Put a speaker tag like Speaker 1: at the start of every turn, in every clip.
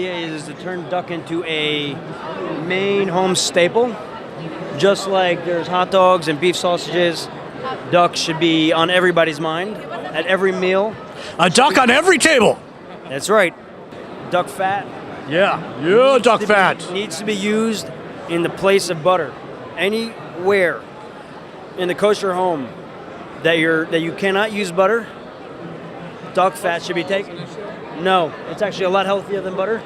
Speaker 1: idea is to turn duck into a main home staple. Just like there's hot dogs and beef sausages, duck should be on everybody's mind at every meal.
Speaker 2: A duck on every table.
Speaker 1: That's right. Duck fat.
Speaker 2: Yeah, duck fat.
Speaker 1: Needs to be used in the place of butter. Anywhere in the kosher home that you cannot use butter, duck fat should be taken. No, it's actually a lot healthier than butter.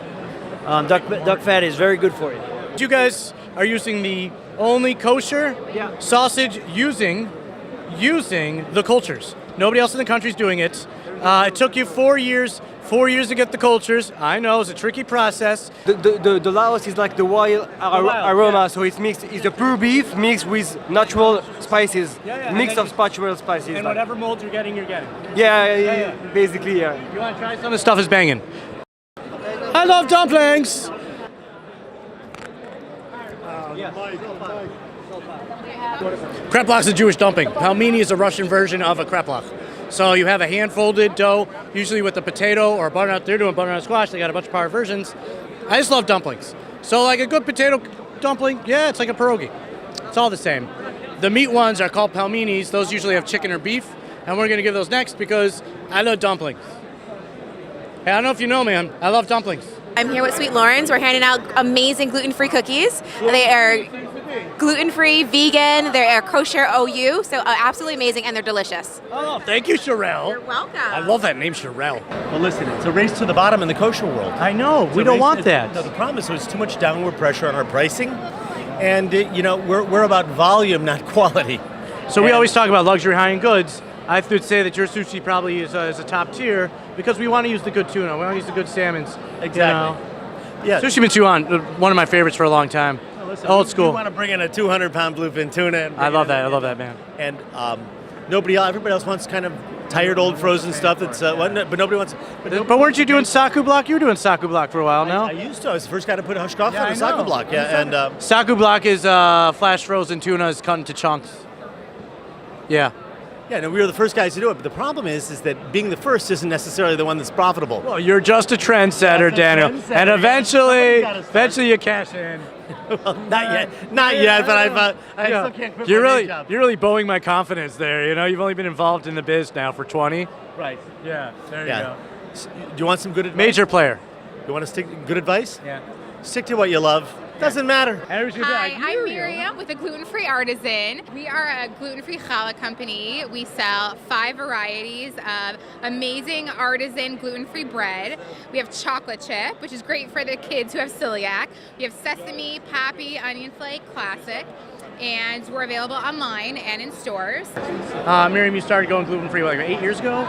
Speaker 1: Duck fat is very good for you.
Speaker 2: You guys are using the only kosher sausage using the cultures. Nobody else in the country is doing it. It took you 4 years to get the cultures. I know, it's a tricky process.
Speaker 3: The Laos is like the wild aroma, so it's mixed. It's the pure beef mixed with natural spices, mix of natural spices.
Speaker 2: And whatever mold you're getting, you're getting.
Speaker 3: Yeah, basically, yeah.
Speaker 2: You want to try some of the stuff is banging. I love dumplings. Kreplach is a Jewish dumpling. Pelmeni is a Russian version of a kreplach. So you have a hand-folded dough, usually with a potato or butternut. They're doing butternut squash. They got a bunch of power versions. I just love dumplings. So like a good potato dumpling, yeah, it's like a pierogi. It's all the same. The meat ones are called pelmenis. Those usually have chicken or beef. And we're going to give those next because I love dumplings. Hey, I don't know if you know, man. I love dumplings.
Speaker 4: I'm here with Sweet Lauren's. We're handing out amazing gluten-free cookies. They are gluten-free, vegan, they're kosher OU, so absolutely amazing, and they're delicious.
Speaker 2: Oh, thank you, Sherelle.
Speaker 4: You're welcome.
Speaker 2: I love that name, Sherelle.
Speaker 5: Well, listen, it's a race to the bottom in the kosher world.
Speaker 2: I know. We don't want that.
Speaker 5: No, the problem is there's too much downward pressure on our pricing, and we're about volume, not quality.
Speaker 2: So we always talk about luxury high-end goods. I would say that your sushi probably is a top tier because we want to use the good tuna. We want to use the good salmons.
Speaker 5: Exactly.
Speaker 2: Yeah. Sushi Mitsuan, one of my favorites for a long time.
Speaker 5: Listen,
Speaker 2: Old school.
Speaker 5: We want to bring in a 200-pound bluefin tuna.
Speaker 2: I love that, man.
Speaker 5: And everybody else wants kind of tired old frozen stuff that's, but nobody wants.
Speaker 2: But weren't you doing saku block? You were doing saku block for a while now.
Speaker 5: I used to. I was the first guy to put hashkafa on a saku block. Yeah, and
Speaker 2: saku block is flash frozen tuna is cut into chunks. Yeah.
Speaker 5: Yeah, no, we were the first guys to do it, but the problem is that being the first isn't necessarily the one that's profitable.
Speaker 2: Well, you're just a trendsetter, Daniel, and eventually you cash in.
Speaker 5: Well, not yet, but I still can't quit my day job.
Speaker 2: You're really bowing my confidence there. You know, you've only been involved in the biz now for 20.
Speaker 5: Right.
Speaker 2: Yeah. There you go.
Speaker 5: Do you want some good advice?
Speaker 2: Major player.
Speaker 5: You want to stick good advice?
Speaker 2: Yeah.
Speaker 5: Stick to what you love. Doesn't matter.
Speaker 6: Hi, I'm Miriam with the Gluten-Free Artisan. We are a gluten-free challah company. We sell 5 varieties of amazing artisan gluten-free bread. We have chocolate chip, which is great for the kids who have celiac. We have sesame, poppy, onion flake, classic. And we're available online and in stores.
Speaker 2: Miriam, you started going gluten-free like 8 years ago?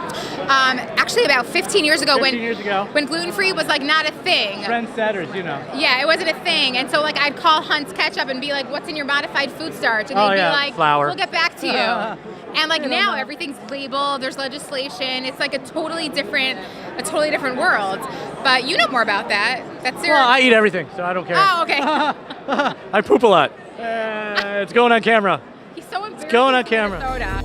Speaker 6: Actually about 15 years ago.
Speaker 2: 15 years ago.
Speaker 6: When gluten-free was like not a thing.
Speaker 2: Trendsetters, you know.
Speaker 6: Yeah, it wasn't a thing. And so like I'd call Hunt's Ketchup and be like, what's in your modified food starch? And they'd be like,
Speaker 2: flour.
Speaker 6: We'll get back to you. And like now everything's labeled, there's legislation. It's like a totally different world. But you know more about that. That's your...
Speaker 2: Well, I eat everything, so I don't care.
Speaker 6: Oh, okay.
Speaker 2: I poop a lot. It's going on camera.
Speaker 6: He's so embarrassed.
Speaker 2: It's going on camera.
Speaker 6: Soda.